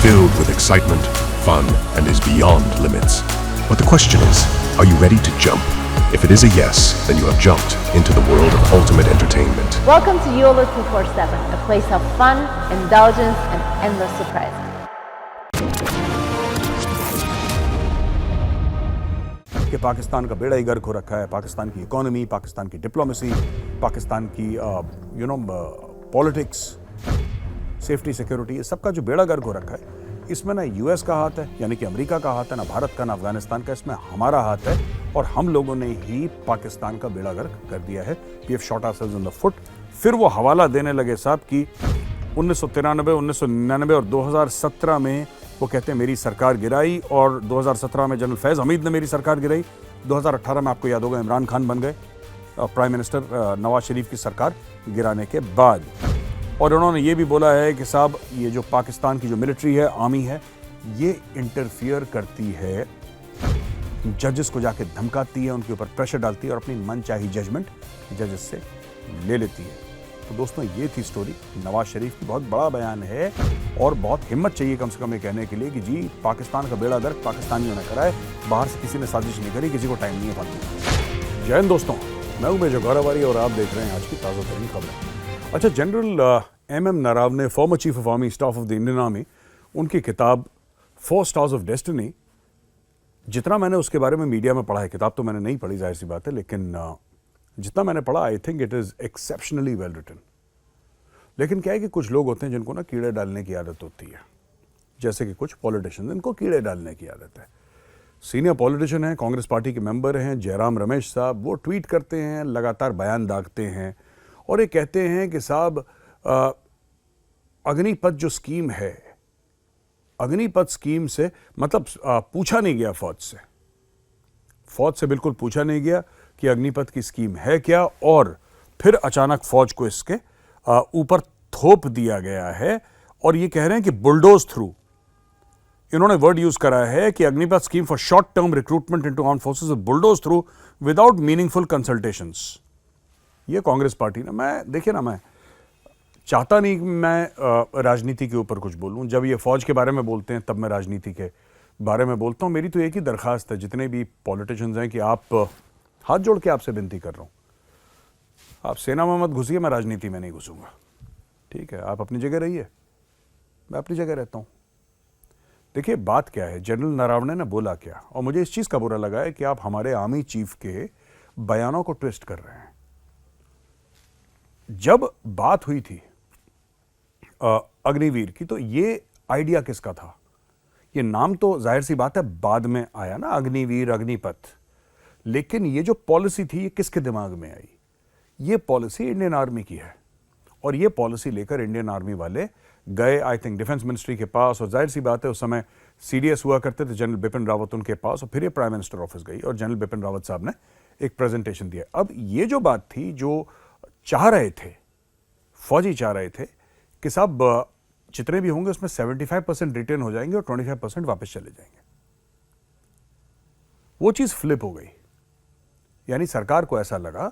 filled with excitement, fun, and is beyond limits. But the question is, are you ready to jump? If it is a yes, then you have jumped into the world of ultimate entertainment. Welcome to YOLO 247, a place of fun, indulgence, and endless surprises. कि पाकिस्तान का बेड़ा ही गर्क हो रखा है, पाकिस्तान की economy, Pakistan की diplomacy, Pakistan की पॉलिटिक्स, सेफ्टी सिक्योरिटी, ये सबका जो बेड़ा गर्क हो रखा है, इसमें ना यूएस का हाथ है, यानी कि अमेरिका का हाथ है, ना भारत का, ना अफगानिस्तान का, इसमें हमारा हाथ है और हम लोगों ने ही पाकिस्तान का बेड़ा गर्क कर दिया है। We have shot ourselves in the foot. फिर वो हवाला देने लगे साहब कि 1993, 1999 और 2017 में वो कहते हैं मेरी सरकार गिराई, और 2017 में जनरल फैज़ हमीद ने मेरी सरकार गिराई। 2018 में आपको याद होगा इमरान खान बन गए प्राइम मिनिस्टर नवाज शरीफ की सरकार गिराने के बाद। और उन्होंने ये भी बोला है कि साहब ये जो पाकिस्तान की जो मिलिट्री है, आर्मी है, ये इंटरफियर करती है, जजेस को जाके धमकाती है, उनके ऊपर प्रेशर डालती है और अपनी मनचाही जजमेंट जजेस से ले लेती है। तो दोस्तों ये थी स्टोरी। नवाज शरीफ की बहुत बड़ा बयान है और बहुत हिम्मत चाहिए कम से कम ये कहने के लिए कि जी पाकिस्तान का बेड़ा गर्क पाकिस्तानियों ने करा है, बाहर से किसी ने साजिश नहीं करी, किसी को टाइम नहीं है फालतू। जय हिंद दोस्तों, मैं हूं मेजर गौरवारी और आप देख रहे हैं आज की ताज़ा तरीन खबरें। अच्छा, general M Naravane, former chief of army staff of the Indian army, उनकी किताब 4 स्टार्स ऑफ डेस्टिनी, जितना मैंने उसके बारे में मीडिया में पढ़ा है, किताब तो मैंने नहीं पढ़ी जाहिर सी बात है, लेकिन जितना मैंने पढ़ा I think it is exceptionally well written. लेकिन क्या है कि कुछ लोग होते हैं जिनको ना कीड़े डालने की आदत होती है, जैसे कि कुछ पॉलिटिशियंस, इनको कीड़े डालने की आदत है। सीनियर पॉलिटिशियन हैं, कांग्रेस पार्टी के मेंबर हैं जयराम रमेश साहब, वो ट्वीट करते हैं, लगातार बयान दागते हैं और ये कहते हैं कि साहब अग्निपथ जो स्कीम है, अग्निपथ स्कीम से मतलब पूछा नहीं गया फौज से बिल्कुल पूछा नहीं गया कि अग्निपथ की स्कीम है क्या, और फिर अचानक फौज को इसके ऊपर थोप दिया गया है और ये कह रहे हैं कि बुलडोज थ्रू, इन्होंने वर्ड यूज करा है कि Agnipath scheme for short term recruitment into armed forces bulldoze through without meaningful consultations. ये कांग्रेस पार्टी ना, मैं देखिए ना, मैं चाहता नहीं कि मैं राजनीति के ऊपर कुछ बोलूं। जब ये फौज के बारे में बोलते हैं तब मैं राजनीति के बारे में बोलता हूं। मेरी तो एक ही दरखास्त है जितने भी पॉलिटिशियंस हैं कि आप, हाथ जोड़ के आपसे विनती कर रहा हूं, आप सेना में मत घुसिए, मैं राजनीति में नहीं घुसूंगा, ठीक है? आप अपनी जगह रहिए, मैं अपनी जगह रहता हूं। देखिए बात क्या है, जनरल नरावने ने बोला क्या, और मुझे इस चीज का बुरा लगा है कि आप हमारे आर्मी चीफ के बयानों को ट्विस्ट कर रहे हैं। जब बात हुई थी अग्निवीर की, तो ये आइडिया किसका था? ये नाम तो जाहिर सी बात है बाद में आया ना, अग्निवीर, अग्निपथ, लेकिन ये जो पॉलिसी थी ये किसके दिमाग में आई? ये पॉलिसी इंडियन आर्मी की है और ये पॉलिसी लेकर इंडियन आर्मी वाले गए आई थिंक डिफेंस मिनिस्ट्री के पास, और जाहिर सी बात है उस समय सीडीएस हुआ करते थे जनरल बिपिन रावत उनके पास, और फिर ये प्राइम मिनिस्टर ऑफिस गई और जनरल बिपिन रावत साहब ने एक प्रेजेंटेशन दिया। अब ये जो बात थी, जो चाह रहे थे फौजी, चाह रहे थे कि साहब जितने भी होंगे उसमें 75% रिटर्न हो जाएंगे और 25% वापस चले जाएंगे। वो चीज फ्लिप हो गई, यानी सरकार को ऐसा लगा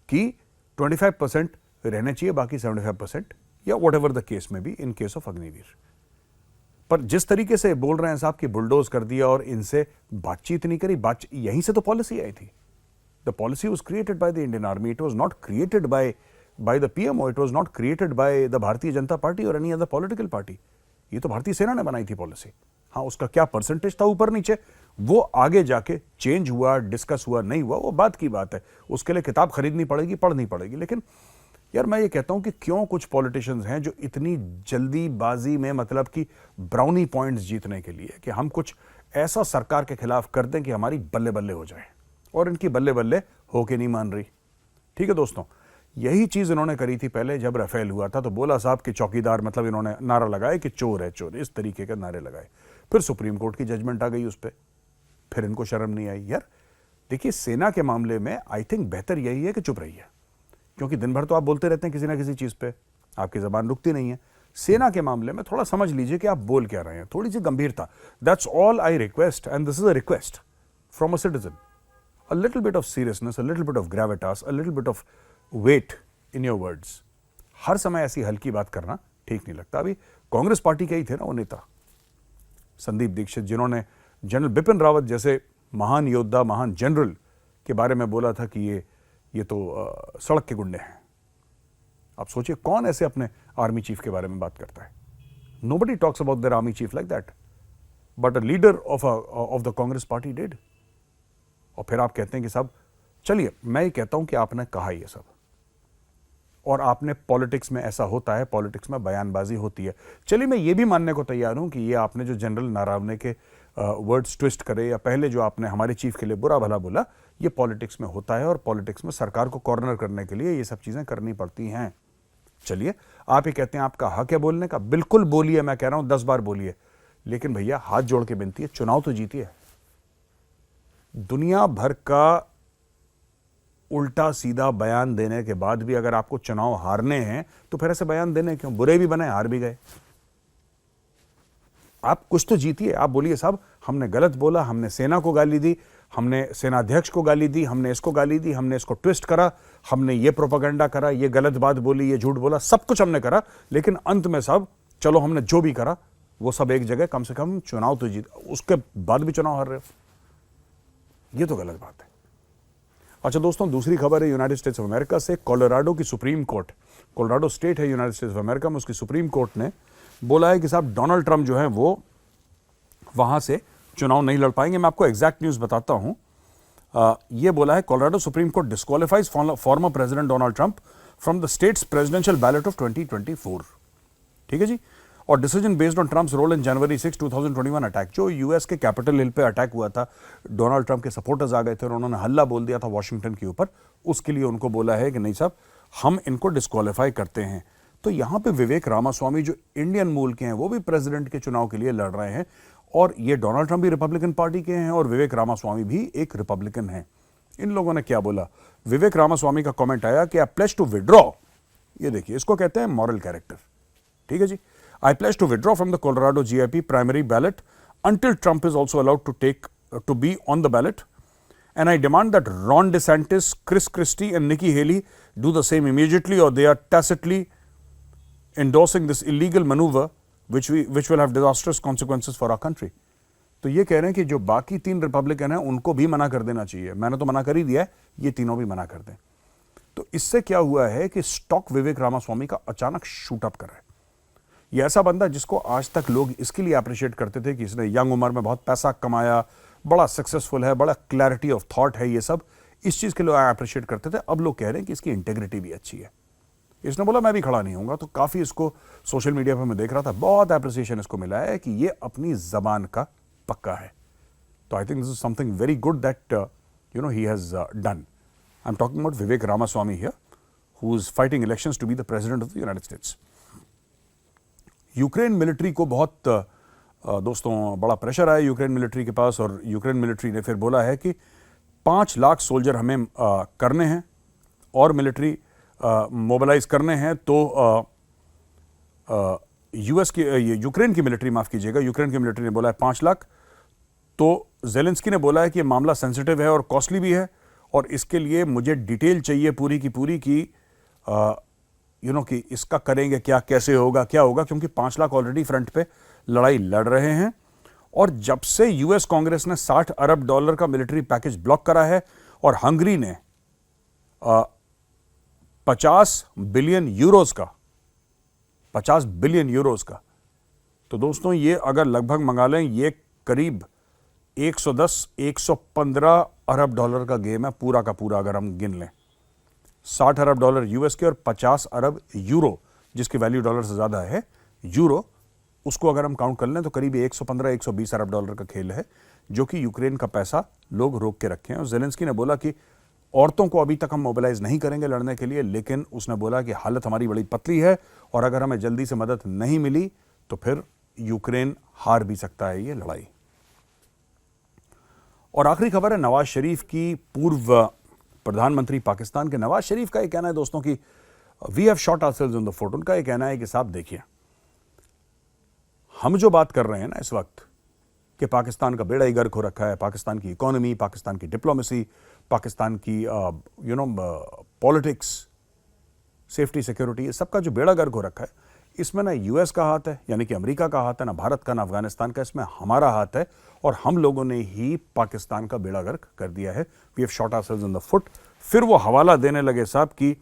कि 25% रहने चाहिए, बाकी 75% या वट एवर द केस में भी इन केस ऑफ अग्निवीर। पर जिस तरीके से बोल रहे हैं साहब कि बुलडोज कर दिया और इनसे बातचीत नहीं करी, यहीं से तो पॉलिसी आई थी। The policy was created by the Indian army, it was not created by the PMO, it was not created by the Bharatiya Janata party और एनी अदर पॉलिटिकल पार्टी। ये तो भारतीय सेना ने बनाई थी पॉलिसी। हाँ, उसका क्या परसेंटेज था ऊपर नीचे, वो आगे जाके चेंज हुआ, डिस्कस हुआ, नहीं हुआ, वो बात की बात है। उसके लिए किताब खरीदनी पड़ेगी, पढ़नी पड़ेगी। लेकिन यार मैं ये कहता हूं कि क्यों कुछ पॉलिटिशियंस हैं जो इतनी जल्दीबाजी में, मतलब कि ब्राउनी पॉइंट्स जीतने के लिए, कि हम कुछ ऐसा सरकार के खिलाफ कर दें कि हमारी बल्ले बल्ले हो जाए, और इनकी बल्ले बल्ले होके नहीं मान रही। ठीक है दोस्तों, यही चीज इन्होंने करी थी पहले जब राफेल हुआ था, तो बोला साहब कि चौकीदार, मतलब इन्होंने नारा लगाया कि चोर है चोर, इस तरीके के नारे लगाए। फिर सुप्रीम कोर्ट की जजमेंट आ गई उस पर, फिर इनको शर्म नहीं आई। यार देखिए, सेना के मामले में आई थिंक बेहतर यही है कि चुप रहिए, क्योंकि दिन भर तो आप बोलते रहते हैं किसी ना किसी चीज पे, आपकी जबान रुकती नहीं है। सेना के मामले में थोड़ा समझ लीजिए कि आप बोल क्या रहे हैं, थोड़ी सी गंभीरता। That's all I request, and this is a request from a citizen. A little bit of seriousness, a little bit of gravitas, a little bit of weight in your words. हर समय ऐसी हल्की बात करना ठीक नहीं लगता। अभी कांग्रेस पार्टी के ही थे ना वो नेता, संदीप दीक्षित, जिन्होंने जनरल बिपिन रावत जैसे महान योद्धा, महान जनरल के बारे में बोला था कि ये तो सड़क के गुंडे हैं। आप सोचिए कौन ऐसे अपने आर्मी चीफ के बारे में बात करता है? Nobody talks about their army chief like that, but a leader of the Congress party did. और फिर आप कहते हैं कि साहब, चलिए मैं ये कहता हूं कि आपने कहा ये सब, और आपने पॉलिटिक्स में ऐसा होता है, पॉलिटिक्स में बयानबाजी होती है। चलिए मैं ये भी मानने को तैयार हूं कि ये आपने जो जनरल नारावने के वर्ड्स ट्विस्ट करे, या पहले जो आपने हमारे चीफ के लिए बुरा भला बोला, ये पॉलिटिक्स में होता है, और पॉलिटिक्स में सरकार को कॉर्नर करने के लिए ये सब चीजें करनी पड़ती हैं। चलिए आप ये कहते हैं आपका हक है बोलने का, बिल्कुल बोलिए, मैं कह रहा हूं 10 बार बोलिए, लेकिन भैया हाथ जोड़ के विनती है, चुनाव तो जीतिए। दुनिया भर का उल्टा सीधा बयान देने के बाद भी अगर आपको चुनाव हारने हैं तो फिर ऐसे बयान देने क्यों? बुरे भी बने, हार भी गए, आप कुछ तो जीतिए। आप बोलिए साहब हमने गलत बोला, हमने सेना को गाली दी, हमने सेनाध्यक्ष को गाली दी, हमने इसको गाली दी, हमने इसको ट्विस्ट करा, हमने ये प्रोपेगेंडा करा, ये गलत बात बोली, ये झूठ बोला, सब कुछ हमने करा, लेकिन अंत में साहब चलो हमने जो भी करा वो सब एक जगह, कम से कम चुनाव तो जीत, उसके बाद भी चुनाव हार रहे हो, ये तो गलत बात है। अच्छा दोस्तों, दूसरी खबर है यूनाइटेड स्टेट्स ऑफ अमेरिका से। कोलोराडो की सुप्रीम कोर्ट, कोलोराडो स्टेट है यूनाइटेड स्टेट्स ऑफ अमेरिका में, उसकी सुप्रीम कोर्ट ने बोला है कि साहब डोनाल्ड ट्रंप जो है वो वहां से चुनाव नहीं लड़ पाएंगे। मैं आपको एग्जैक्ट न्यूज बताता हूं। ये बोला है Colorado Supreme Court disqualifies former president Donald Trump from the States presidential ballot of 2024। ठीक है जी। और decision based on Trump's role in January 6, 2021 attack, जो यूएस के कैपिटल हिल पे अटैक हुआ था, डोनाल्ड ट्रंप के सपोर्टर्स आ गए थे और उन्होंने हल्ला बोल दिया था वॉशिंगटन के ऊपर, उसके लिए उनको बोला है कि नहीं साहब हम इनको डिस्क्वालीफाई करते हैं। तो यहां पे विवेक रामास्वामी जो इंडियन मूल के हैं वो भी प्रेसिडेंट के चुनाव के लिए लड़ रहे हैं, और ये डोनाल्ड ट्रंप भी रिपब्लिकन पार्टी के हैं और विवेक रामास्वामी भी एक रिपब्लिकन हैं। इन लोगों ने क्या बोला? विवेक रामास्वामी का कमेंट आया कि आई प्लेज टू विड्रॉ, ये देखिए इसको कहते हैं मॉरल कैरेक्टर। ठीक है जी। I pledge to withdraw from the Colorado GIP primary ballot until Trump is also allowed to be on the ballot, and I demand that Ron DeSantis, Chris Christie and Nikki Haley do the same immediately, or they are tacitly endorsing this illegal maneuver which will have disastrous consequences for our country. तो ये कह रहे हैं कि जो बाकी 3 Republican हैं उनको भी मना कर देना चाहिए। मैंने तो मना कर ही दिया है, ये तीनों भी मना कर दें। तो इससे क्या हुआ है कि स्टॉक विवेक रामास्वामी का अचानक शूट अप कर रहा है। ये ऐसा बंदा जिसको आज तक लोग इसके लिए अप्रिशिएट करते थे कि इसने यंग उम्र में बहुत पैसा कमाया, बड़ा सक्सेसफुल है, बड़ा क्लैरिटी ऑफ थॉट है, ये सब इस चीज के लिए अप्रिशिएट करते थे। अब लोग कह रहे हैं कि इसकी इंटेग्रिटी भी अच्छी है। इसने बोला मैं भी खड़ा नहीं होऊंगा, तो काफी इसको सोशल मीडिया पर मैं देख रहा था, बहुत एप्रिसिएशन इसको मिला है कि ये अपनी जबान का पक्का है। तो I think this is something very good that he has done. I am talking about Vivek Ramaswamy here, who is fighting elections to be the president of the United States. Ukraine military को बहुत दोस्तों बड़ा प्रेशर आया Ukraine military के पास, और Ukraine military ने फिर बोला है कि 5 लाख सोल्जर हमें करने हैं और मिलिट्री मोबिलाइज करने हैं। तो यूएस की यूक्रेन की मिलिट्री, माफ कीजिएगा, यूक्रेन की मिलिट्री ने बोला है 5 लाख। तो जेलेंस्की ने बोला है कि ये मामला सेंसिटिव है और कॉस्टली भी है, और इसके लिए मुझे डिटेल चाहिए पूरी की पूरी की कि इसका करेंगे क्या, कैसे होगा, क्या होगा, क्योंकि 5 लाख ऑलरेडी फ्रंट पे लड़ाई लड़ रहे हैं। और जब से यूएस कांग्रेस ने $60 अरब का मिलिट्री पैकेज ब्लॉक करा है और हंगरी ने 50 बिलियन यूरोज का, तो दोस्तों ये अगर लगभग मंगा लें, ये करीब 110-115 अरब डॉलर का गेम है पूरा का पूरा। अगर हम गिन लें $60 अरब यूएस के और 50 अरब यूरो, जिसकी वैल्यू डॉलर से ज्यादा है यूरो, उसको अगर हम काउंट कर लें तो करीब 115-120 अरब डॉलर का खेल है, जो कि यूक्रेन का पैसा लोग रोक के रखे हैं। और जेलेंस्की ने बोला कि औरतों को अभी तक हम मोबिलाइज नहीं करेंगे लड़ने के लिए, लेकिन उसने बोला कि हालत हमारी बड़ी पतली है और अगर हमें जल्दी से मदद नहीं मिली तो फिर यूक्रेन हार भी सकता है ये लड़ाई। और आखिरी खबर है नवाज शरीफ की, पूर्व प्रधानमंत्री पाकिस्तान के नवाज शरीफ का ये कहना है दोस्तों कि we have shot ourselves in the foot. उनका ये कहना है कि साहब देखिए, हम जो बात कर रहे हैं ना इस वक्त कि पाकिस्तान का बेड़ा ही गर्क हो रखा है, पाकिस्तान की इकोनॉमी, पाकिस्तान की डिप्लोमेसी, पाकिस्तान की पॉलिटिक्स, सेफ्टी, सिक्योरिटी, ये सबका जो बेड़ा गर्क हो रखा है, इसमें ना यूएस का हाथ है, यानी कि अमेरिका का हाथ है, ना भारत का, ना अफगानिस्तान का, इसमें हमारा हाथ है और हम लोगों ने ही पाकिस्तान का बेड़ा गर्क कर दिया है। We have shot ourselves in the foot. फिर वो हवाला देने लगे साहब कि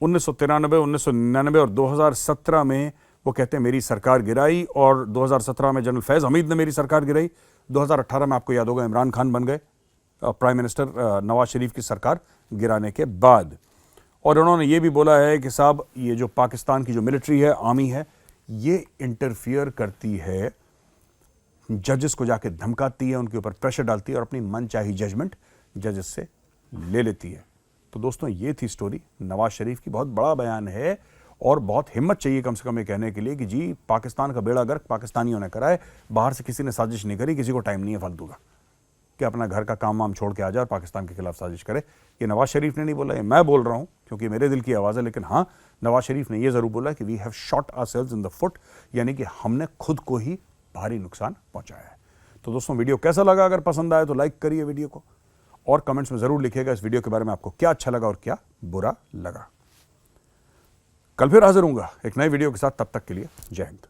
1993, 1999 और 2017 में वो कहते हैं मेरी सरकार गिराई, और 2017 में जनरल फैज़ हमीद ने मेरी सरकार गिराई। 2018 में आपको याद होगा इमरान खान बन गए प्राइम मिनिस्टर नवाज शरीफ की सरकार गिराने के बाद। और उन्होंने ये भी बोला है कि साहब ये जो पाकिस्तान की जो मिलिट्री है, आर्मी है, ये इंटरफियर करती है, जजेस को जाके धमकाती है, उनके ऊपर प्रेशर डालती है और अपनी मनचाही जजमेंट जजेस से ले लेती है। तो दोस्तों ये थी स्टोरी नवाज शरीफ की। बहुत बड़ा बयान है और बहुत हिम्मत चाहिए कम से कम ये कहने के लिए कि जी पाकिस्तान का बेड़ा गर्क पाकिस्तानियों ने करा है, बाहर से किसी ने साजिश नहीं करी, किसी को टाइम नहीं है फालतू का कि अपना घर का काम वाम छोड़ के आ जाए और पाकिस्तान के खिलाफ साजिश करे। ये नवाज शरीफ ने नहीं बोला, ये मैं बोल रहा हूँ क्योंकि मेरे दिल की आवाज़ है। लेकिन हाँ, नवाज शरीफ ने ये ज़रूर बोला कि we have shot ourselves in the foot, यानी कि हमने खुद को ही भारी नुकसान पहुँचाया है। तो दोस्तों वीडियो कैसा लगा? अगर पसंद आए तो लाइक करिए वीडियो को और कमेंट्स में ज़रूर लिखिएगा इस वीडियो के बारे में आपको क्या अच्छा लगा और क्या बुरा लगा। कल फिर हाजिर हूँगा एक नई वीडियो के साथ, तब तक के लिए जय हिंद।